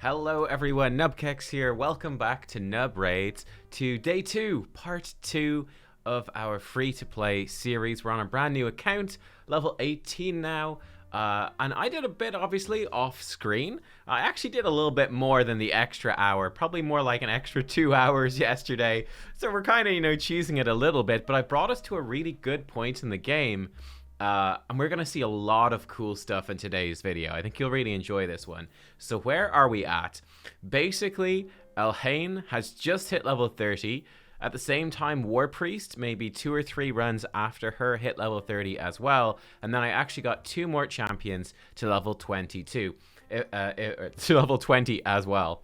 Hello everyone, nubkeks here. Welcome back to Nub Raids, to day 2, part 2 of our free-to-play series. We're on a brand new account, level 18 now, and I did a bit, obviously, off-screen. I actually did a little bit more than the extra hour, probably more like an extra 2 hours yesterday, so we're kind of, cheesing it a little bit, but I brought us to a really good point in the game. And we're going to see a lot of cool stuff in today's video. I think you'll really enjoy this one. So where are we at? Basically, Elhain has just hit level 30. At the same time, War Priest, maybe 2 or 3 runs after her, hit level 30 as well. And then I actually got 2 more champions to level 22. To level 20 as well.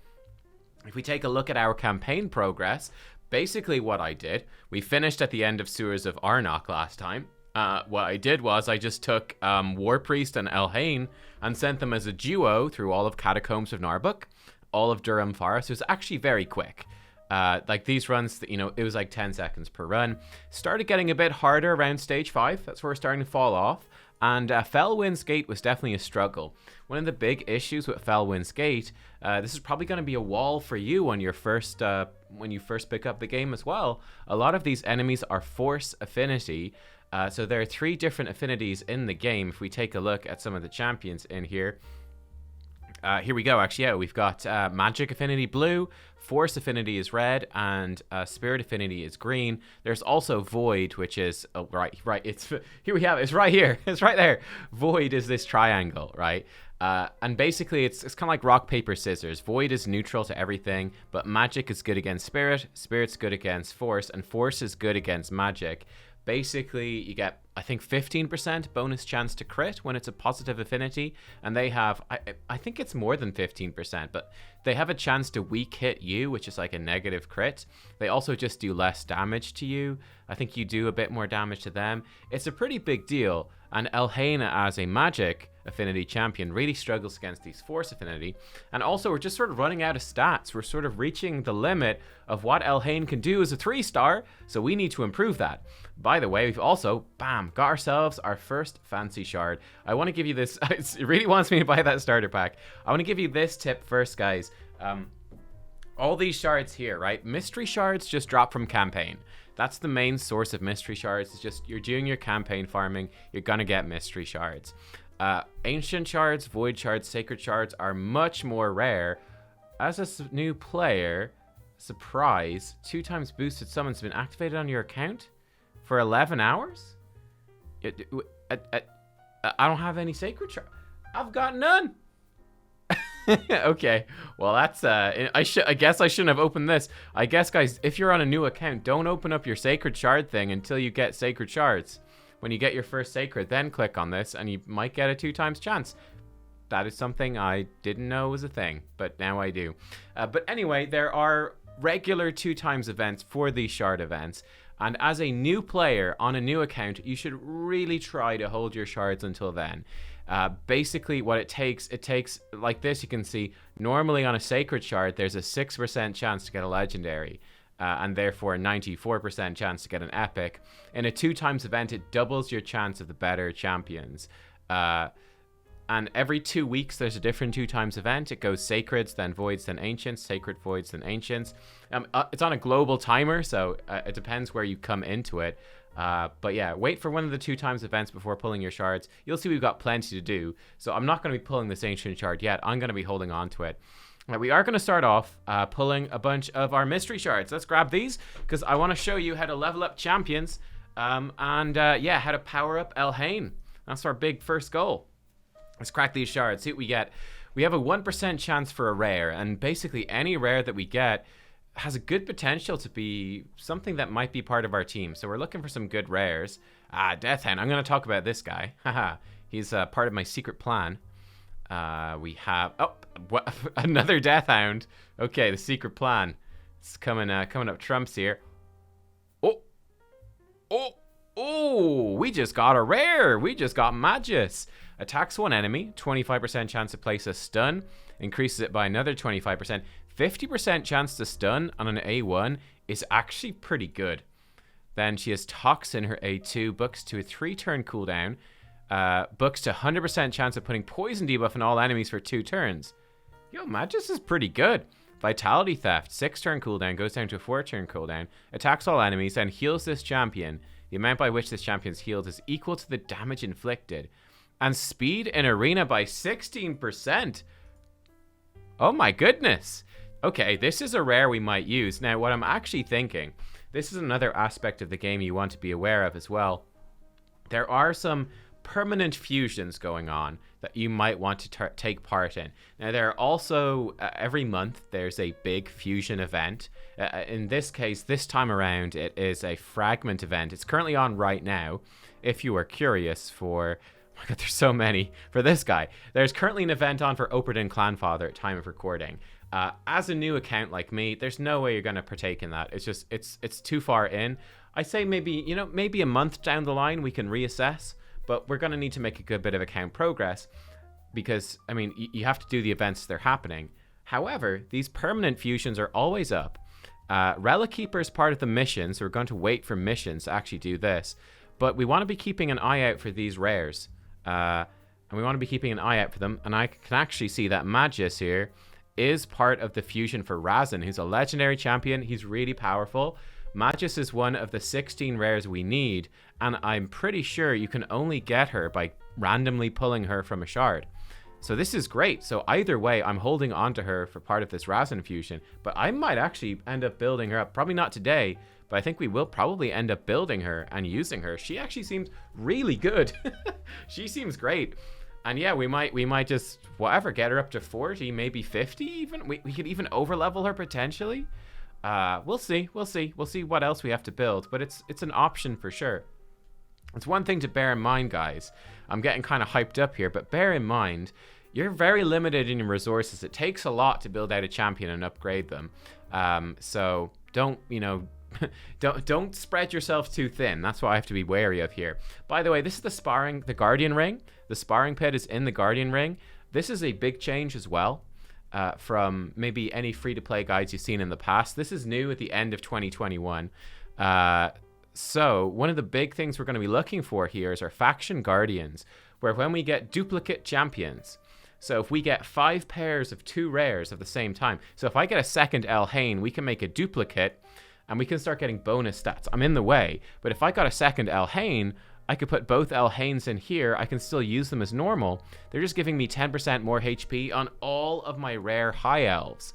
If we take a look at our campaign progress, basically what I did, we finished at the end of Sewers of Arnok last time. What I did was I just took War Priest and Elhain and sent them as a duo through all of Catacombs of Narbuk, all of Durham Forest. It was actually very quick. Like these runs, it was like 10 seconds per run. Started getting a bit harder around stage 5. That's where we're starting to fall off. And Fellwind's Gate was definitely a struggle. One of the big issues with Fellwind's Gate, this is probably going to be a wall for you on your first, when you first pick up the game as well. A lot of these enemies are Force Affinity. So there are 3 different affinities in the game. If we take a look at some of the champions in here. Here we go, actually. Yeah, we've got Magic Affinity blue, Force Affinity is red, and Spirit Affinity is green. There's also Void, which is... Oh, right. It's here we have it. It's right here. It's right there. Void is this triangle, right? And basically, it's kind of like rock, paper, scissors. Void is neutral to everything, but Magic is good against Spirit. Spirit's good against Force, and Force is good against Magic. Basically, you get, I think, 15% bonus chance to crit when it's a positive affinity, and they have, I think it's more than 15%, but they have a chance to weak hit you, which is like a negative crit. They also just do less damage to you. I think you do a bit more damage to them. It's a pretty big deal, and Elhain as a magic affinity champion really struggles against these Force Affinity. And also, we're just sort of running out of stats. We're sort of reaching the limit of what Elhain can do as a 3-star, so we need to improve that. By the way, we've also, bam, got ourselves our first fancy shard. I want to give you this, it really wants me to buy that starter pack. I want to give you this tip first, guys. All these shards here, right? Mystery shards just drop from campaign. That's the main source of mystery shards. It's just, you're doing your campaign farming, you're gonna get mystery shards. Ancient shards, void shards, sacred shards are much more rare. As a new player, surprise, 2 times boosted summons been activated on your account for 11 hours? I don't have any sacred shards. I've got none. Okay, well that's I guess I shouldn't have opened this. I guess, guys, if you're on a new account, don't open up your sacred shard thing until you get sacred shards. When you get your first sacred, then click on this and you might get a 2 times chance. That is something I didn't know was a thing, but now I do. But anyway, there are regular 2 times events for these shard events, and as a new player on a new account, you should really try to hold your shards until then. Basically what it takes like this. You can see normally on a sacred shard there's a 6% chance to get a legendary, and therefore a 94% chance to get an epic. In a 2 times event, it doubles your chance of the better champions. And every 2 weeks there's a different 2 times event. It goes sacreds, then voids, then ancients, sacred, voids, then ancients. It's on a global timer, so it depends where you come into it. But yeah, wait for one of the 2 times events before pulling your shards. You'll see we've got plenty to do. So I'm not going to be pulling this ancient shard yet. I'm going to be holding on to it. We are going to start off pulling a bunch of our mystery shards. Let's grab these because I want to show you how to level up champions yeah, how to power up Elhain. That's our big first goal. Let's crack these shards, see what we get. We have a 1% chance for a rare, and basically any rare that we get has a good potential to be something that might be part of our team. So we're looking for some good rares. Deathhound. I'm going to talk about this guy. Haha. He's part of my secret plan. We have... Oh, what? Another Deathhound. Okay, the secret plan. It's coming up trumps here. Oh, we just got a rare. We just got Magus. Attacks one enemy, 25% chance to place a stun, increases it by another 25%. 50% chance to stun on an A1 is actually pretty good. Then she has Toxin, her A2, books to a 3-turn cooldown, books to 100% chance of putting poison debuff on all enemies for 2 turns. Yo, Magus is pretty good. Vitality Theft, 6-turn cooldown, goes down to a 4-turn cooldown, attacks all enemies, and heals this champion. The amount by which this champion is healed is equal to the damage inflicted. And speed in arena by 16%. Oh my goodness. Okay, this is a rare we might use. Now, what I'm actually thinking, this is another aspect of the game you want to be aware of as well. There are some permanent fusions going on that you might want to take part in. Now, there are also, every month, there's a big fusion event. In this case, this time around, it is a fragment event. It's currently on right now, if you are curious for... Oh my god, there's so many. For this guy, there's currently an event on for Operdin Clanfather at time of recording. As a new account like me, there's no way you're going to partake in that. It's just, it's too far in. I say maybe, maybe a month down the line we can reassess. But we're going to need to make a good bit of account progress because, I mean, you have to do the events as they're happening. However, these permanent fusions are always up. Relic Keeper is part of the mission, so we're going to wait for missions to actually do this. But we want to be keeping an eye out for these rares. And we want to be keeping an eye out for them. And I can actually see that Magus here is part of the fusion for Razin, who's a legendary champion. He's really powerful. Magus is one of the 16 rares we need, and I'm pretty sure you can only get her by randomly pulling her from a shard. So this is great. So either way, I'm holding on to her for part of this Razin fusion, but I might actually end up building her up. Probably not today, but I think we will probably end up building her and using her. She actually seems really good. She seems great. And yeah, we might just, whatever, get her up to 40, maybe 50 even. We could even overlevel her potentially. We'll see what else we have to build, but it's an option for sure. It's one thing to bear in mind, guys. I'm getting kind of hyped up here, but bear in mind, you're very limited in your resources. It takes a lot to build out a champion and upgrade them. So don't, don't spread yourself too thin. That's what I have to be wary of here. By the way, this is the Guardian Ring. The sparring pit is in the Guardian Ring. This is a big change as well. From maybe any free-to-play guides you've seen in the past. This is new at the end of 2021. So one of the big things we're going to be looking for here is our faction guardians, where when we get duplicate champions, so if we get 5 pairs of 2 rares at the same time, so if I get a second Elhain, we can make a duplicate and we can start getting bonus stats. I'm in the way, but if I got a second Elhain, I could put both Elhains in here. I can still use them as normal. They're just giving me 10% more HP on all of my rare high elves.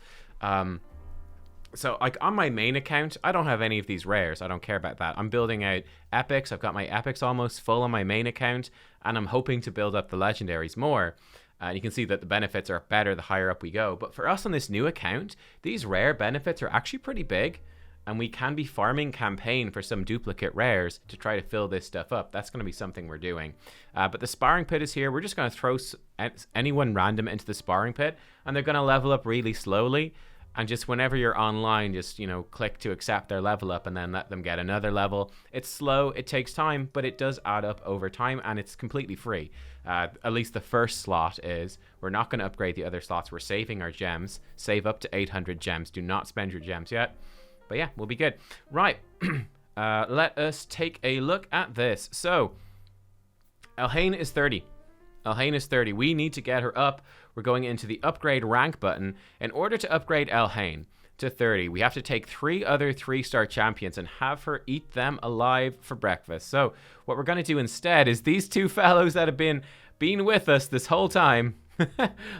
So like on my main account, I don't have any of these rares. I don't care about that. I'm building out epics. I've got my epics almost full on my main account, and I'm hoping to build up the legendaries more. And you can see that the benefits are better the higher up we go. But for us on this new account, these rare benefits are actually pretty big. And we can be farming campaign for some duplicate rares to try to fill this stuff up. That's going to be something we're doing. But the sparring pit is here. We're just going to throw anyone random into the sparring pit, and they're going to level up really slowly. And just whenever you're online, just, click to accept their level up and then let them get another level. It's slow, it takes time, but it does add up over time, and it's completely free. At least the first slot is. We're not going to upgrade the other slots. We're saving our gems. Save up to 800 gems. Do not spend your gems yet. But yeah, we'll be good. Right, let us take a look at this. So, Elhain is 30. Elhain is 30. We need to get her up. We're going into the upgrade rank button. In order to upgrade Elhain to 30, we have to take 3 other 3-star champions and have her eat them alive for breakfast. So, what we're going to do instead is these 2 fellows that have been with us this whole time.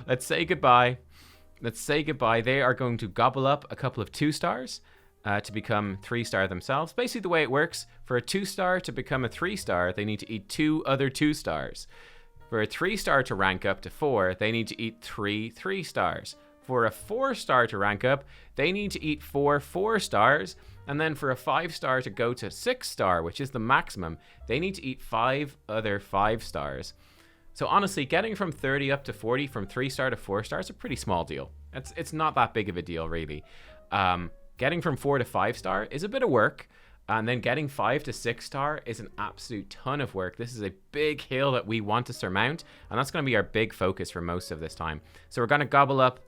Let's say goodbye. Let's say goodbye. They are going to gobble up a couple of 2-stars. To become 3-star themselves. Basically the way it works, for a 2-star to become a 3-star, they need to eat 2 other 2-stars. For a 3-star to rank up to 4, they need to eat 3 3-stars. For a 4-star to rank up, they need to eat 4 4-stars. And then for a 5-star to go to 6-star, which is the maximum, they need to eat 5 other 5-stars. So honestly, getting from 30 up to 40 from 3-star to 4-star is a pretty small deal. It's not that big of a deal, really. Getting from 4 to 5-star is a bit of work, and then getting 5 to 6-star is an absolute ton of work. This is a big hill that we want to surmount, and that's going to be our big focus for most of this time. So we're going to gobble up,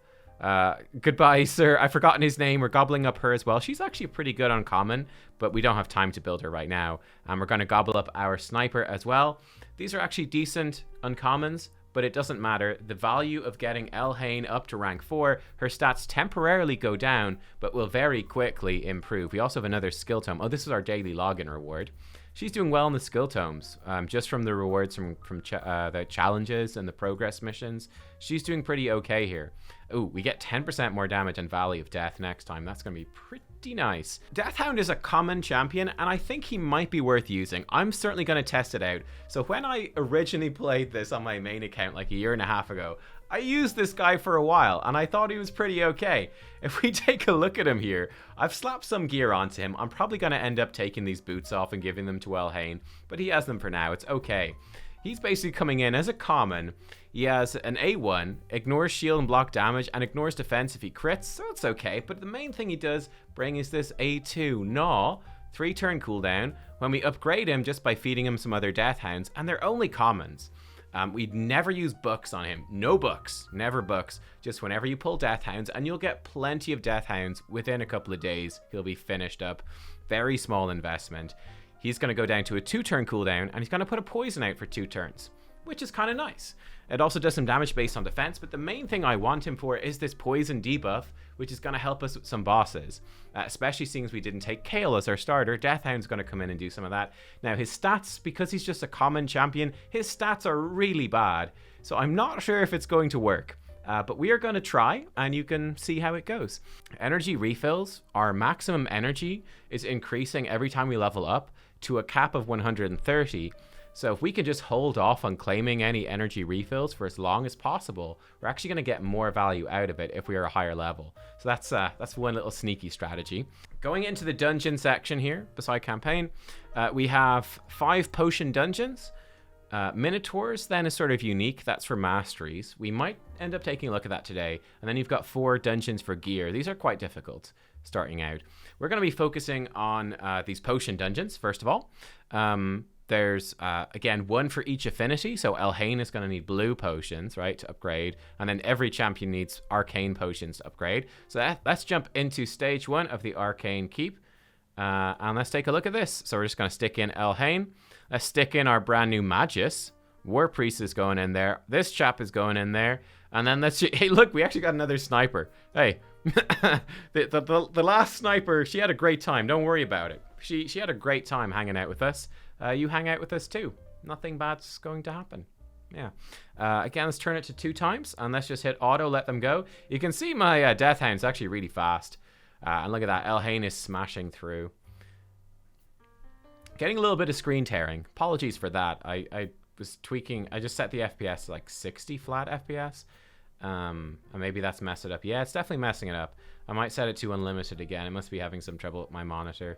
goodbye, sir. I've forgotten his name. We're gobbling up her as well. She's actually pretty good uncommon, but we don't have time to build her right now. And we're going to gobble up our sniper as well. These are actually decent uncommons, but it doesn't matter. The value of getting Elhain up to rank 4, her stats temporarily go down, but will very quickly improve. We also have another skill tome. Oh, this is our daily login reward. She's doing well in the skill tomes, just from the rewards from the challenges and the progress missions. She's doing pretty okay here. Ooh, we get 10% more damage and Valley of Death next time. That's going to be pretty nice. Deathhound is a common champion, and I think he might be worth using. I'm certainly going to test it out. So when I originally played this on my main account like a year and a half ago, I used this guy for a while, and I thought he was pretty okay. If we take a look at him here, I've slapped some gear onto him. I'm probably going to end up taking these boots off and giving them to Elhain, but he has them for now. It's okay. He's basically coming in as a common. He has an A1, ignores shield and block damage, and ignores defense if he crits, so it's okay. But the main thing he does bring is this A2, Gnaw, 3-turn cooldown, when we upgrade him just by feeding him some other Deathhounds, and they're only commons. We'd never use books on him. No books. Never books. Just whenever you pull Deathhounds, and you'll get plenty of Deathhounds within a couple of days. He'll be finished up. Very small investment. He's going to go down to a 2-turn cooldown, and he's going to put a poison out for 2 turns, which is kind of nice. It also does some damage based on defense, but the main thing I want him for is this poison debuff, which is going to help us with some bosses, especially seeing as we didn't take Kale as our starter. Deathhound's going to come in and do some of that. Now, his stats, because he's just a common champion, his stats are really bad, so I'm not sure if it's going to work. But we are going to try, and you can see how it goes. Energy refills, our maximum energy is increasing every time we level up to a cap of 130. So if we can just hold off on claiming any energy refills for as long as possible, we're actually going to get more value out of it if we are a higher level. So that's one little sneaky strategy. Going into the dungeon section here, beside campaign, we have 5 potion dungeons. Minotaurs then is sort of unique. That's for masteries. We might end up taking a look at that today. And then you've got 4 dungeons for gear. These are quite difficult starting out. We're going to be focusing on these potion dungeons, first of all. There's, again, 1 for each affinity. So Elhain is going to need blue potions, right, to upgrade. And then every champion needs arcane potions to upgrade. So let's jump into stage 1 of the arcane keep. And let's take a look at this. So we're just going to stick in Elhain. Let's stick in our brand new Magus. War Priest is going in there. This chap is going in there. And then let's... Hey, look, we actually got another sniper. Hey, the last sniper, she had a great time. Don't worry about it. She had a great time hanging out with us. You hang out with us too. Nothing bad's going to happen. Yeah. Again, let's turn it to 2 times. And let's just hit auto, let them go. You can see my Deathhound's actually really fast. And look at that. Elhain is smashing through. Getting a little bit of screen tearing. Apologies for that. I was tweaking. I just set the FPS to like 60 flat FPS. And maybe that's messed it up. Yeah, it's definitely messing it up. I might set it to unlimited again. It must be having some trouble with my monitor.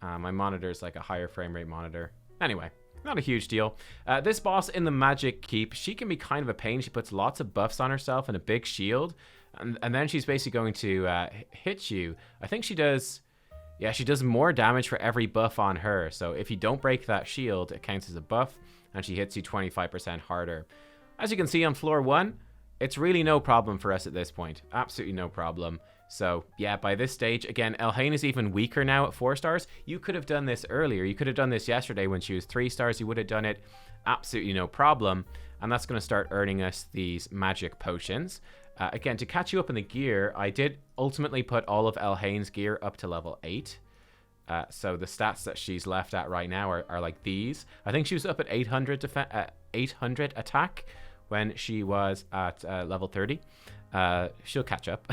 My monitor is like a higher frame rate monitor. Anyway, not a huge deal. This boss in the Magic Keep, she can be kind of a pain. She puts lots of buffs on herself and a big shield. And then she's basically going to hit you. I think she does... Yeah, she does more damage for every buff on her. So if you don't break that shield, it counts as a buff. And she hits you 25% harder. As you can see on floor 1, it's really no problem for us at this point. Absolutely no problem. So yeah, by this stage, again, Elhain is even weaker now at 4 stars. You could have done this earlier. You could have done this yesterday when she was 3 stars. You would have done it absolutely no problem. And that's going to start earning us these magic potions. Again, to catch you up in the gear, I did ultimately put all of Elhain's gear up to level 8. So the stats that she's left at right now are like these. I think she was up at 800 attack when she was at level 30. She'll catch up.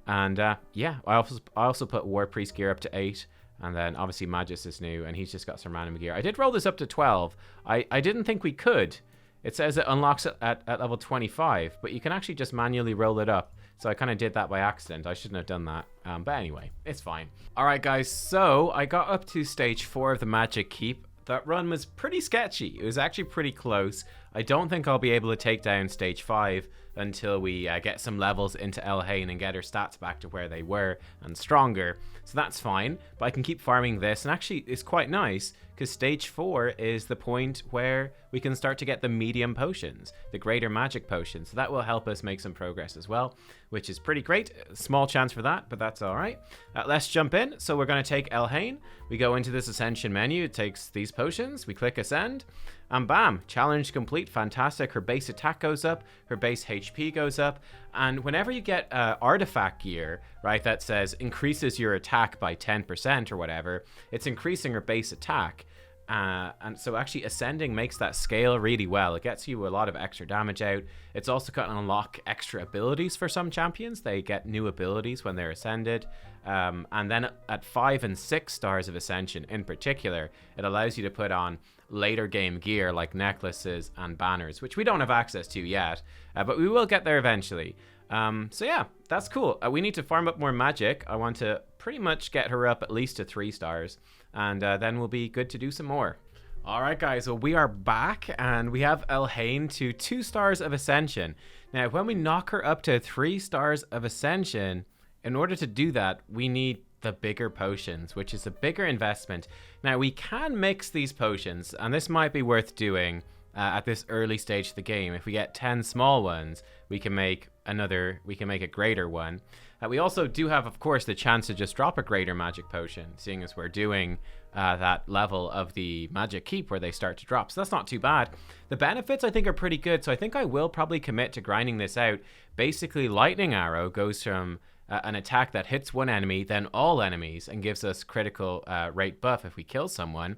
And yeah, I also put War Priest gear up to 8. And then obviously Magus is new, and he's just got some random gear. I did roll this up to 12. I didn't think we could. It says it unlocks it at level 25, but you can actually just manually roll it up. So I kind of did that by accident. I shouldn't have done that. But anyway, it's fine. All right, guys. So I got up to stage 4 of the Magic Keep. That run was pretty sketchy. It was actually pretty close. I don't think I'll be able to take down stage 5 until we get some levels into Elhain and get her stats back to where they were and stronger. So that's fine, but I can keep farming this, and actually it's quite nice because stage 4 is the point where we can start to get the medium potions, the greater magic potions. So that will help us make some progress as well, which is pretty great. Small chance for that, but that's all right. Let's jump in. So we're going to take Elhain. We go into this Ascension menu. It takes these potions. We click Ascend. And bam, challenge complete. Fantastic. Her base attack goes up, her base HP goes up, and whenever you get artifact gear, right, that says increases your attack by 10% or whatever, it's increasing her base attack. And so actually ascending makes that scale really well. It gets you a lot of extra damage out. It's also going to unlock extra abilities for some champions. They get new abilities when they're ascended. And then at 5 and 6 stars of Ascension in particular, it allows you to put on later game gear like necklaces and banners, which we don't have access to yet, but we will get there eventually. So yeah, that's cool. We need to farm up more magic. I want to pretty much get her up at least to 3 stars, and then we'll be good to do some more. Alright guys, well we are back, and we have Elhain to 2 stars of Ascension. Now when we knock her up to 3 stars of Ascension, in order to do that, we need the bigger potions, which is a bigger investment. Now we can mix these potions, and this might be worth doing at this early stage of the game. If we get 10 small ones, we can make a greater one. We also do have, of course, the chance to just drop a greater magic potion, seeing as we're doing that level of the magic keep where they start to drop. So that's not too bad. The benefits I think are pretty good, so I think I will probably commit to grinding this out. Basically, Lightning Arrow goes from an attack that hits one enemy, then all enemies, and gives us critical rate buff if we kill someone.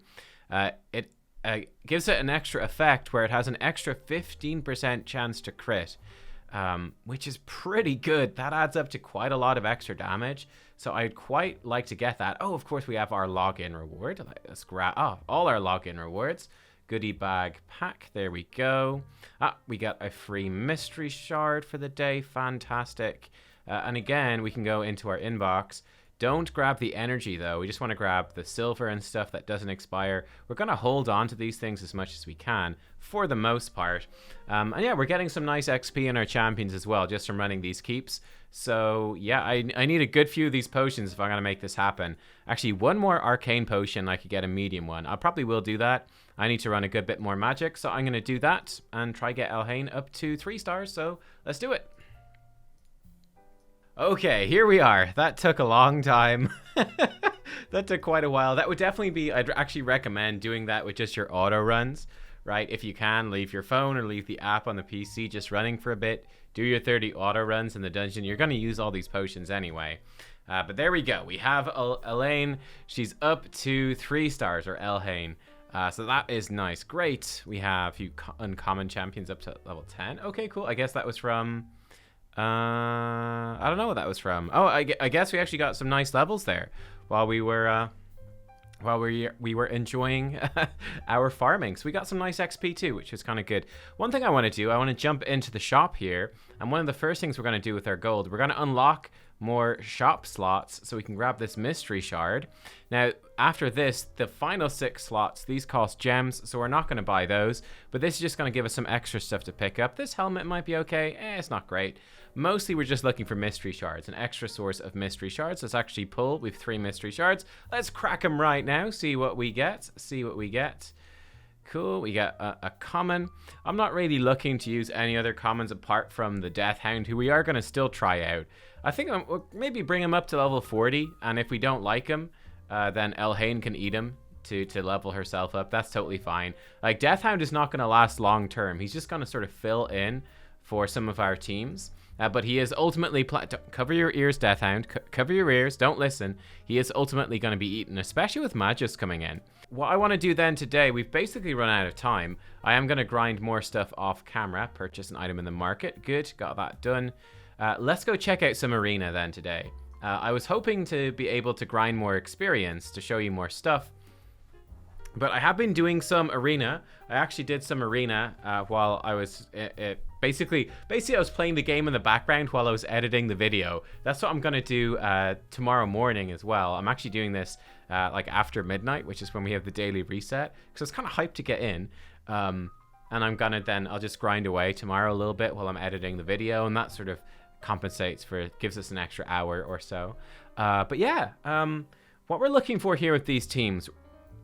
It gives it an extra effect where it has an extra 15% chance to crit, which is pretty good. That adds up to quite a lot of extra damage, so I'd quite like to get that. Oh, of course, we have our login reward. Let's grab all our login rewards. Goodie bag pack, there we go. We got a free mystery shard for the day. Fantastic. And again, we can go into our inbox. Don't grab the energy though. We just want to grab the silver and stuff that doesn't expire. We're going to hold on to these things as much as we can for the most part. And yeah, we're getting some nice XP in our champions as well, just from running these keeps. So yeah, I need a good few of these potions if I'm going to make this happen. Actually, one more arcane potion, I could get a medium one. I probably will do that. I need to run a good bit more magic, so I'm going to do that and try get Elhain up to 3 stars. So let's do it. Okay, here we are. That took a long time. That took quite a while. That would definitely be, I'd actually recommend doing that with just your auto runs, right? If you can, leave your phone or leave the app on the PC just running for a bit. Do your 30 auto runs in the dungeon. You're going to use all these potions anyway. But there we go. We have Elhain. She's up to 3 stars, or Elhain. So that is nice. Great. We have a few uncommon champions up to level 10. Okay, cool. I guess that was from... I don't know what that was from. Oh, I guess we actually got some nice levels there while we were enjoying our farming. So we got some nice XP too, which is kind of good. One thing I want to do, I want to jump into the shop here, and one of the first things we're going to do with our gold, we're going to unlock more shop slots so we can grab this mystery shard. Now after this, the final 6 slots, these cost gems, so we're not going to buy those, but this is just going to give us some extra stuff to pick up. This helmet might be okay. It's not great. Mostly we're just looking for mystery shards, an extra source of mystery shards. Let's actually pull. We've 3 mystery shards. Let's crack them right now, see what we get. Cool, we got a common. I'm not really looking to use any other commons apart from the Deathhound, who we are going to still try out. I think we'll maybe bring him up to level 40, and if we don't like him, then Elhain can eat him to level herself up. That's totally fine. Like, Deathhound is not going to last long term. He's just going to sort of fill in for some of our teams. But he is ultimately... Cover your ears, Deathhound. Cover your ears. Don't listen. He is ultimately going to be eaten, especially with Magus coming in. What I want to do then today, we've basically run out of time. I am going to grind more stuff off camera. Purchase an item in the market. Good. Got that done. Let's go check out some arena then today. I was hoping to be able to grind more experience to show you more stuff. But I have been doing some arena. I actually did some arena while I was... Basically, I was playing the game in the background while I was editing the video. That's what I'm going to do tomorrow morning as well. I'm actually doing this like after midnight, which is when we have the daily reset. Because I was kind of hyped to get in. And I'm going to then... I'll just grind away tomorrow a little bit while I'm editing the video. And that sort of compensates for... Gives us an extra hour or so. But yeah, what we're looking for here with these teams...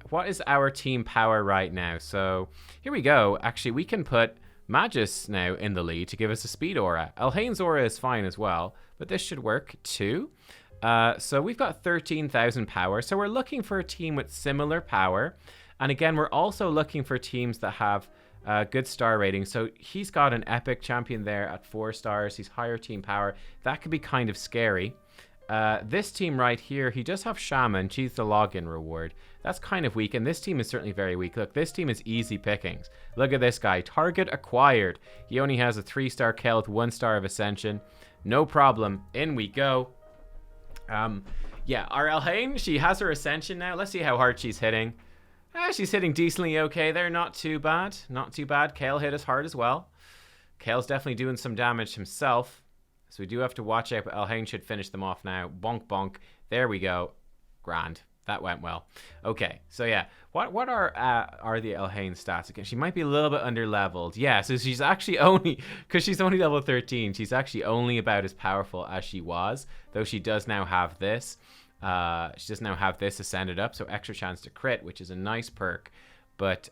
What is our team power right now? So here we go. Actually, we can put Magus now in the lead to give us a speed aura. Elhain's aura is fine as well, but this should work too. So we've got 13,000 power. So we're looking for a team with similar power. And again, we're also looking for teams that have good star rating. So he's got an epic champion there at 4 stars. He's higher team power. That could be kind of scary. This team right here, he does have Shaman. She's the login reward. That's kind of weak, and this team is certainly very weak. Look, this team is easy pickings. Look at this guy. Target acquired. He only has a 3-star kill with 1 star of Ascension. No problem. In we go. Yeah, our Elhain, she has her Ascension now. Let's see how hard she's hitting. She's hitting decently okay there. Not too bad. Not too bad. Kale hit us hard as well. Kale's definitely doing some damage himself. So we do have to watch out, but Elhain should finish them off now. Bonk, bonk. There we go. Grand. That went well. Okay, so yeah. What are the Elhain stats again? She might be a little bit under-leveled. Yeah, so she's actually only... Because she's only level 13, she's actually only about as powerful as she was. Though she does now have this. She does now have this ascended up, so extra chance to crit, which is a nice perk. But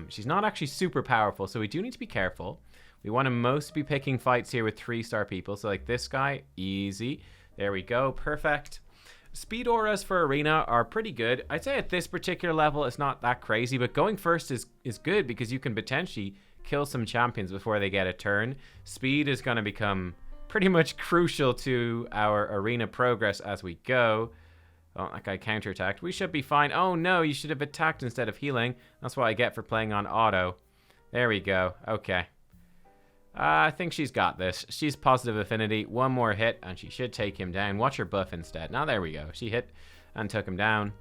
she's not actually super powerful, so we do need to be careful. We want to mostly be picking fights here with 3-star people. So like this guy, easy. There we go, perfect. Speed auras for arena are pretty good. I'd say at this particular level, it's not that crazy, but going first is good because you can potentially kill some champions before they get a turn. Speed is going to become pretty much crucial to our arena progress as we go. Oh, that guy counterattacked. We should be fine. Oh no, you should have attacked instead of healing. That's what I get for playing on auto. There we go. Okay. I think she's got this. She's positive affinity. One more hit and she should take him down. Watch her buff instead. Now there we go. She hit and took him down.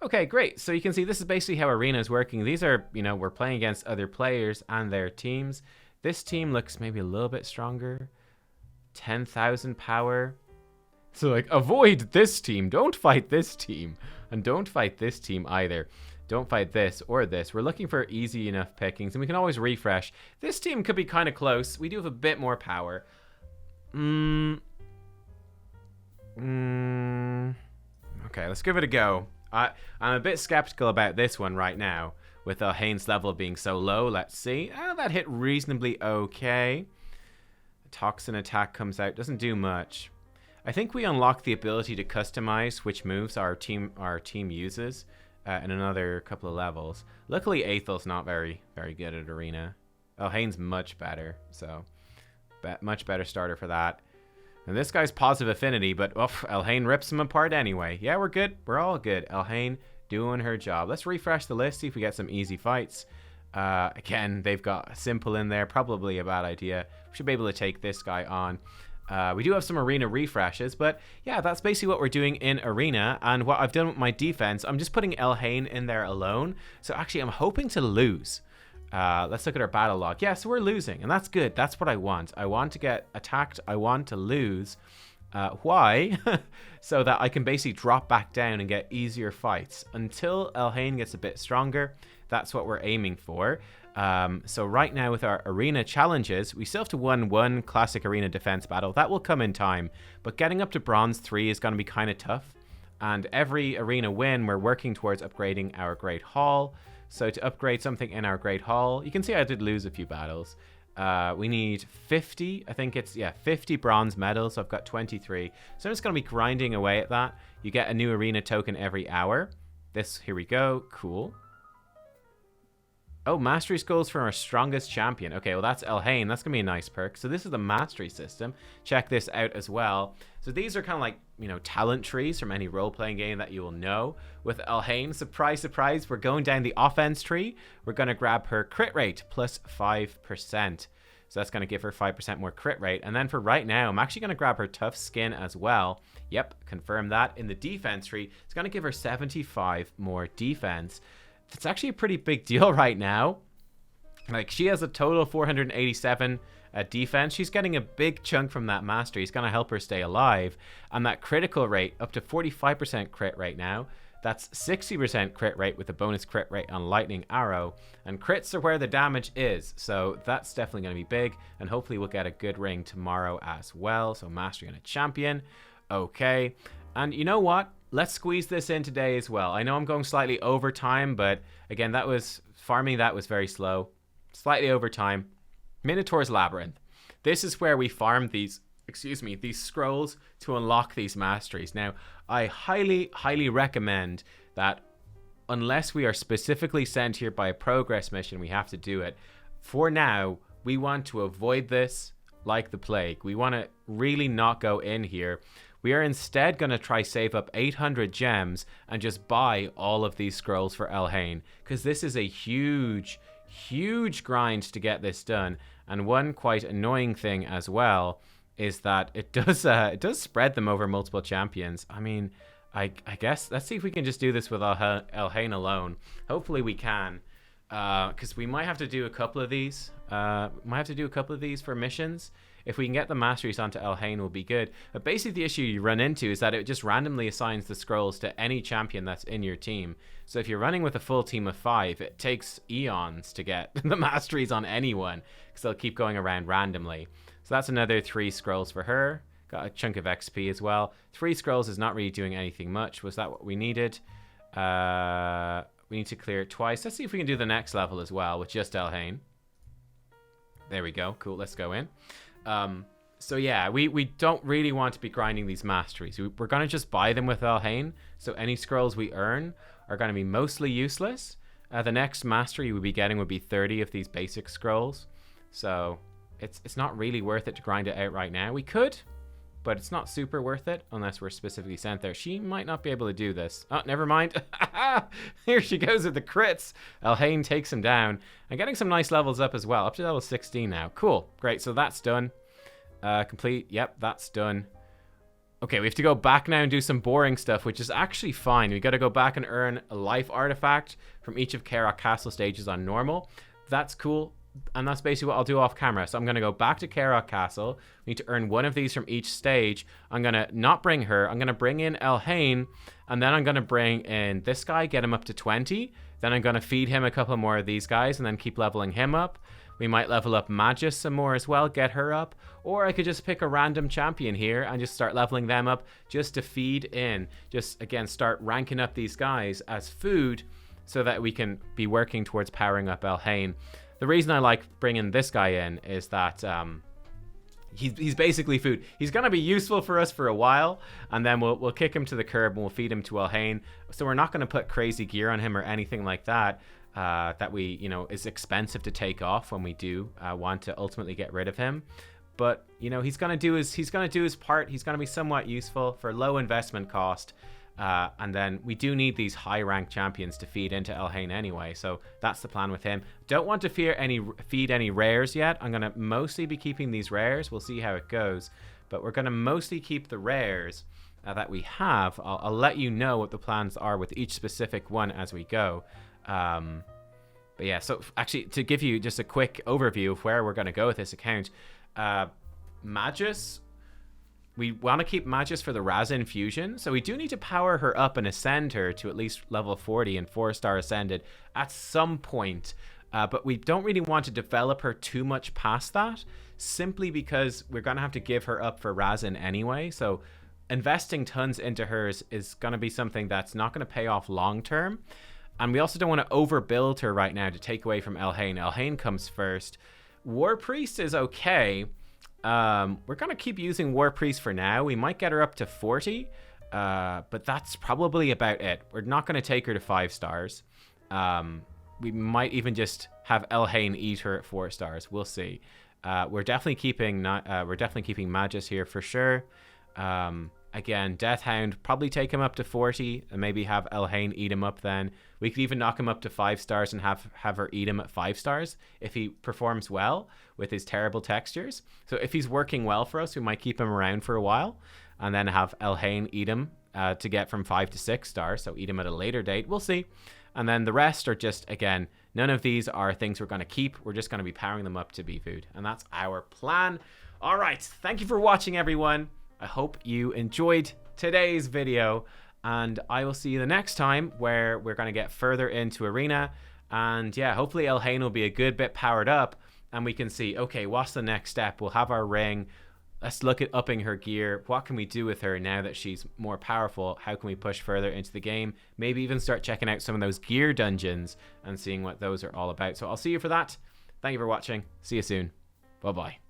Okay, great. So you can see this is basically how arena is working. These are, you know, we're playing against other players and their teams. This team looks maybe a little bit stronger. 10,000 power. So like, avoid this team. Don't fight this team. And don't fight this team either. Don't fight this or this. We're looking for easy enough pickings, and we can always refresh. This team could be kind of close. We do have a bit more power. Okay, let's give it a go. I'm a bit skeptical about this one right now, with Elhain's level being so low. Let's see. That hit reasonably okay. Toxin attack comes out. Doesn't do much. I think we unlock the ability to customize which moves our team uses. In another couple of levels. Luckily, Aethel's not very good at arena. Elhain's much better, so much better starter for that. And this guy's positive affinity, but Elhain rips him apart anyway. Yeah, we're good. We're all good. Elhain doing her job. Let's refresh the list, see if we get some easy fights. Again, they've got Simple in there. Probably a bad idea. We should be able to take this guy on. We do have some arena refreshes, but yeah, that's basically what we're doing in arena. And what I've done with my defense, I'm just putting Elhain in there alone. So actually, I'm hoping to lose. Let's look at our battle log. Yeah, so we're losing, and that's good. That's what I want. I want to get attacked. I want to lose. Why? So that I can basically drop back down and get easier fights. Until Elhain gets a bit stronger, that's what we're aiming for. So right now with our arena challenges, we still have to win one classic arena defense battle. That will come in time, but getting up to bronze 3 is going to be kind of tough. And every arena win, we're working towards upgrading our Great Hall. So to upgrade something in our Great Hall, you can see I did lose a few battles. We need 50, I think it's, 50 bronze medals. So I've got 23. So I'm just going to be grinding away at that. You get a new arena token every hour. Here we go. Cool. Oh, mastery skulls from our strongest champion. Okay, well, that's Elhain. That's going to be a nice perk. So this is the mastery system. Check this out as well. So these are kind of like, you know, talent trees from any role-playing game that you will know. With Elhain, surprise, surprise, we're going down the offense tree. We're going to grab her crit rate plus 5%. So that's going to give her 5% more crit rate. And then for right now, I'm actually going to grab her tough skin as well. Yep, confirm that. In the defense tree, it's going to give her 75 more defense. It's actually a pretty big deal right now. Like, she has a total 487 defense. She's getting a big chunk from that mastery. It's going to help her stay alive. And that critical rate, up to 45% crit right now. That's 60% crit rate with a bonus crit rate on Lightning Arrow. And crits are where the damage is. So that's definitely going to be big. And hopefully we'll get a good ring tomorrow as well. So mastery on a champion. Okay. And you know what? Let's squeeze this in today as well. I know I'm going slightly over time, but again, farming that was very slow. Slightly over time. Minotaur's Labyrinth. This is where we farm these scrolls to unlock these masteries. Now, I highly, highly recommend that unless we are specifically sent here by a progress mission, we have to do it. For now, we want to avoid this like the plague. We want to really not go in here. We are instead going to try save up 800 gems and just buy all of these scrolls for Elhain, because this is a huge grind to get this done. And one quite annoying thing as well is that it does spread them over multiple champions. I mean, I guess let's see if we can just do this with Elhain alone. Hopefully we can, because we might have to do a couple of these. For missions. If we can get the masteries onto Elhain, will be good. But basically the issue you run into is that it just randomly assigns the scrolls to any champion that's in your team. So if you're running with a full team of 5, it takes eons to get the masteries on anyone, because they'll keep going around randomly. So that's another 3 scrolls for her. Got a chunk of XP as well. 3 scrolls is not really doing anything much. Was that what we needed? We need to clear it twice. Let's see if we can do the next level as well with just Elhain. There we go. Cool. Let's go in. So yeah, we don't really want to be grinding these masteries. We're going to just buy them with Elhain. So any scrolls we earn are going to be mostly useless. The next mastery we'll be getting would be 30 of these basic scrolls. So it's not really worth it to grind it out right now. We could, but it's not super worth it unless we're specifically sent there. She might not be able to do this. Oh, never mind. Here she goes with the crits. Elhain takes him down. And getting some nice levels up as well. Up to level 16 now. Cool. Great. So that's done. Complete. Yep, that's done. Okay, we have to go back now and do some boring stuff, which is actually fine. We got to go back and earn a life artifact from each of Carrock Castle stages on normal. That's cool. And that's basically what I'll do off camera. So I'm going to go back to Carrock Castle. We need to earn one of these from each stage. I'm going to not bring her. I'm going to bring in Elhain. And then I'm going to bring in this guy, get him up to 20. Then I'm going to feed him a couple more of these guys and then keep leveling him up. We might level up Magus some more as well, get her up. Or I could just pick a random champion here and just start leveling them up just to feed in. Just, again, start ranking up these guys as food so that we can be working towards powering up Elhain. The reason I like bringing this guy in is that he's basically food. He's going to be useful for us for a while, and then we'll kick him to the curb and we'll feed him to Elhain. So we're not going to put crazy gear on him or anything like that. That is expensive to take off when we do want to ultimately get rid of him. But he's gonna do his part. He's gonna be somewhat useful for low investment cost. And then we do need these high rank champions to feed into Elhain anyway. So that's the plan with him. Don't want to feed any rares yet. I'm gonna mostly be keeping these rares. We'll see how it goes. But we're gonna mostly keep the rares that we have. I'll let you know what the plans are with each specific one as we go. But yeah, so actually to give you just a quick overview of where we're going to go with this account, Magus, we want to keep Magus for the Razin fusion, so we do need to power her up and ascend her to at least level 40 and 4-star ascended at some point, but we don't really want to develop her too much past that, simply because we're going to have to give her up for Razin anyway. So investing tons into hers is going to be something that's not going to pay off long term. And we also don't want to overbuild her right now to take away from Elhain. Elhain comes first. War Priest is okay. We're going to keep using War Priest for now. We might get her up to 40, but that's probably about it. We're not going to take her to 5 stars. We might even just have Elhain eat her at 4 stars. We'll see. We're definitely keeping Magus here for sure. Again, Deathhound, probably take him up to 40 and maybe have Elhain eat him up then. We could even knock him up to 5 stars and have her eat him at 5 stars if he performs well with his terrible textures. So if he's working well for us, we might keep him around for a while and then have Elhain eat him to get from 5 to 6 stars. So eat him at a later date. We'll see. And then the rest are just, again, none of these are things we're going to keep. We're just going to be powering them up to be food. And that's our plan. All right. Thank you for watching, everyone. I hope you enjoyed today's video, and I will see you the next time where we're going to get further into Arena. And yeah, hopefully Elhain will be a good bit powered up and we can see, okay, what's the next step? We'll have our ring. Let's look at upping her gear. What can we do with her now that she's more powerful? How can we push further into the game? Maybe even start checking out some of those gear dungeons and seeing what those are all about. So I'll see you for that. Thank you for watching. See you soon. Bye-bye.